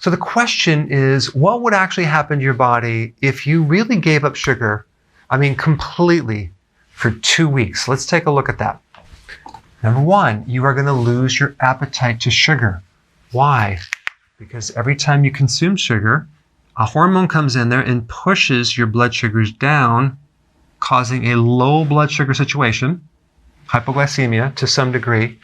So the question is, what would actually happen to your body if you really gave up sugar, completely, for 2 weeks? Let's take a look at that. Number one, you are going to lose your appetite to sugar. Why? Because every time you consume sugar, a hormone comes in there and pushes your blood sugars down, causing a low blood sugar situation, hypoglycemia to some degree,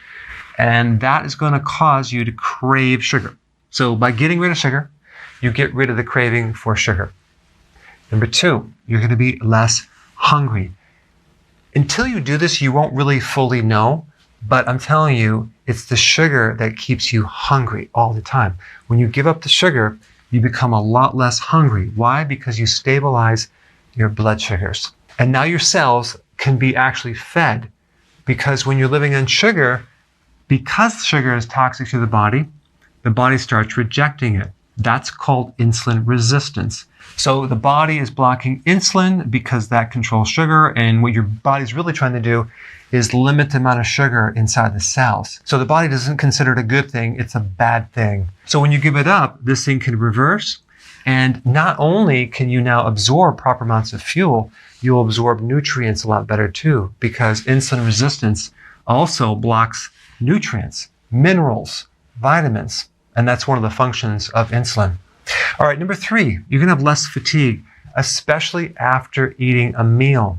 and that is going to cause you to crave sugar. So by getting rid of sugar, you get rid of the craving for sugar. Number two, you're going to be less hungry. Until you do this, you won't really fully know, but I'm telling you, it's the sugar that keeps you hungry all the time. When you give up the sugar, you become a lot less hungry. Why? Because you stabilize your blood sugars. And now your cells can be actually fed, because when you're living on sugar, because sugar is toxic to the body starts rejecting it. That's called insulin resistance. So the body is blocking insulin because that controls sugar, and what your body's really trying to do is limit the amount of sugar inside the cells. So the body doesn't consider it a good thing, it's a bad thing. So when you give it up, this thing can reverse, and not only can you now absorb proper amounts of fuel, you'll absorb nutrients a lot better too, because insulin resistance also blocks nutrients, minerals, vitamins, and that's one of the functions of insulin. All right, number three, you're gonna have less fatigue, especially after eating a meal.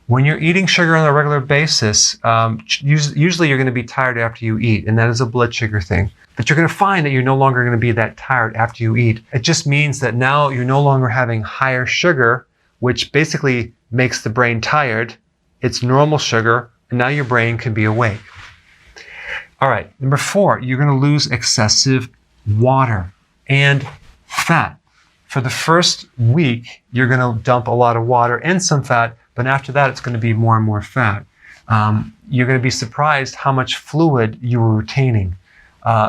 When you're eating sugar on a regular basis, usually you're gonna be tired after you eat, and that is a blood sugar thing. But you're gonna find that you're no longer gonna be that tired after you eat. It just means that now you're no longer having higher sugar, which basically makes the brain tired. It's normal sugar, and now your brain can be awake. All right, number four, you're gonna lose excessive water and fat. For the first week, you're gonna dump a lot of water and some fat, but after that, it's gonna be more and more fat. You're gonna be surprised how much fluid you were retaining.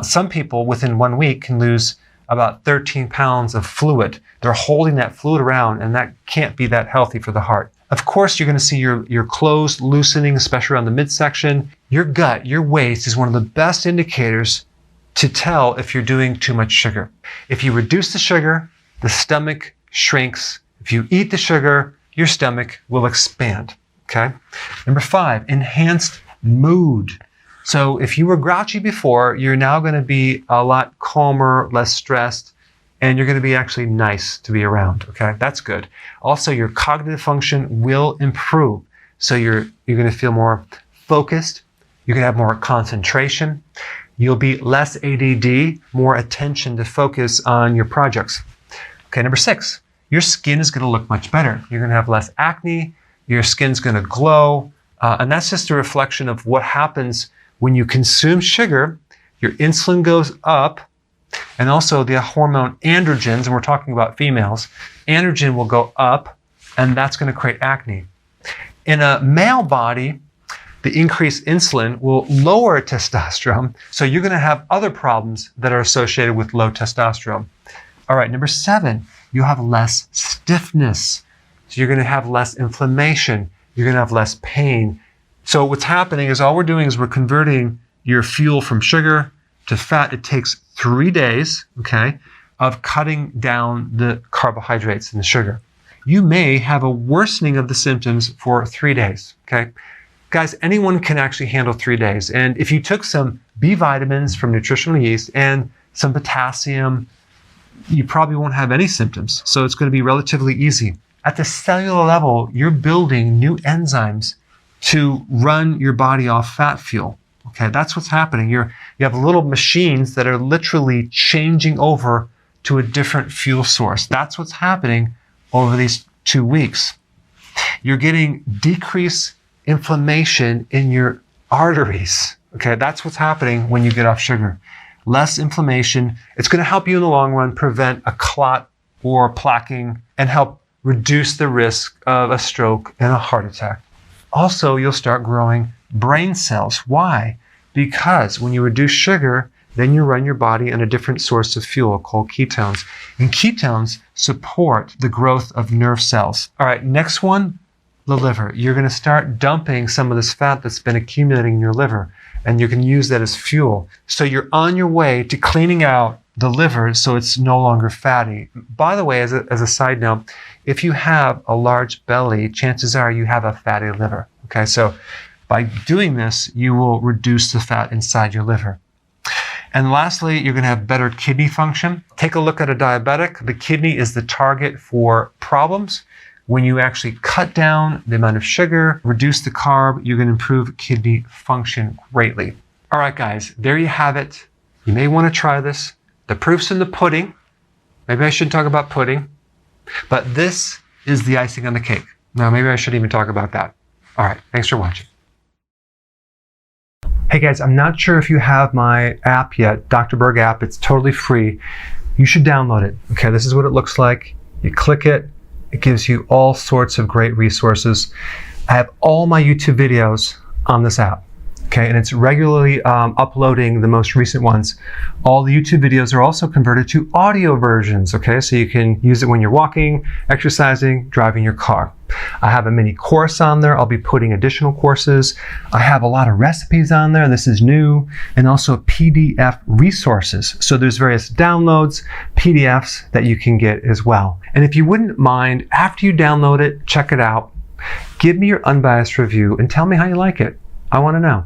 Some people within 1 week can lose about 13 pounds of fluid. They're holding that fluid around, and that can't be that healthy for the heart. Of course, you're gonna see your clothes loosening, especially around the midsection. Your gut, your waist is one of the best indicators to tell if you're doing too much sugar. If you reduce the sugar, the stomach shrinks. If you eat the sugar, your stomach will expand, okay? Number five, enhanced mood. So if you were grouchy before, you're now gonna be a lot calmer, less stressed, and you're gonna be actually nice to be around, okay? That's good. Also, your cognitive function will improve. So you're gonna feel more focused, you're gonna have more concentration, you'll be less ADD, more attention to focus on your projects. Okay, number six, your skin is gonna look much better. You're gonna have less acne, your skin's gonna glow, and that's just a reflection of what happens when you consume sugar. Your insulin goes up, and also the hormone androgens, and we're talking about females, androgen will go up, and that's gonna create acne. In a male body, the increased insulin will lower testosterone, so you're gonna have other problems that are associated with low testosterone. All right, number seven, you'll have less stiffness. So you're gonna have less inflammation, you're gonna have less pain. So what's happening is all we're doing is we're converting your fuel from sugar to fat. It takes 3 days, okay, of cutting down the carbohydrates and the sugar. You may have a worsening of the symptoms for 3 days, okay? Guys, anyone can actually handle 3 days. And if you took some B vitamins from nutritional yeast and some potassium, you probably won't have any symptoms. So it's going to be relatively easy. At the cellular level, you're building new enzymes to run your body off fat fuel. Okay, that's what's happening. You have little machines that are literally changing over to a different fuel source. That's what's happening over these 2 weeks. You're getting decreased inflammation in your arteries. Okay, that's what's happening when you get off sugar. Less inflammation. It's going to help you in the long run prevent a clot or plaquing and help reduce the risk of a stroke and a heart attack. Also, you'll start growing brain cells. Why? Because when you reduce sugar, then you run your body on a different source of fuel called ketones. And ketones support the growth of nerve cells. All right, next one, the liver. You're going to start dumping some of this fat that's been accumulating in your liver, and you can use that as fuel. So you're on your way to cleaning out the liver so it's no longer fatty. By the way, as a side note, if you have a large belly, chances are you have a fatty liver. Okay, so by doing this, you will reduce the fat inside your liver. And lastly, you're going to have better kidney function. Take a look at a diabetic. The kidney is the target for problems. When you actually cut down the amount of sugar, reduce the carb, you're going to improve kidney function greatly. All right, guys, there you have it. You may want to try this. The proof's in the pudding. Maybe I shouldn't talk about pudding, but this is the icing on the cake. Now, maybe I shouldn't even talk about that. All right, thanks for watching. Hey guys, I'm not sure if you have my app yet, Dr. Berg app. It's totally free. You should download it. Okay, this is what it looks like. You click it. It gives you all sorts of great resources. I have all my YouTube videos on this app. Okay, and it's regularly uploading the most recent ones. All the YouTube videos are also converted to audio versions, okay? So you can use it when you're walking, exercising, driving your car. I have a mini course on there. I'll be putting additional courses. I have a lot of recipes on there. This is new. And also PDF resources. So there's various downloads, PDFs that you can get as well. And if you wouldn't mind, after you download it, check it out, give me your unbiased review and tell me how you like it. I want to know.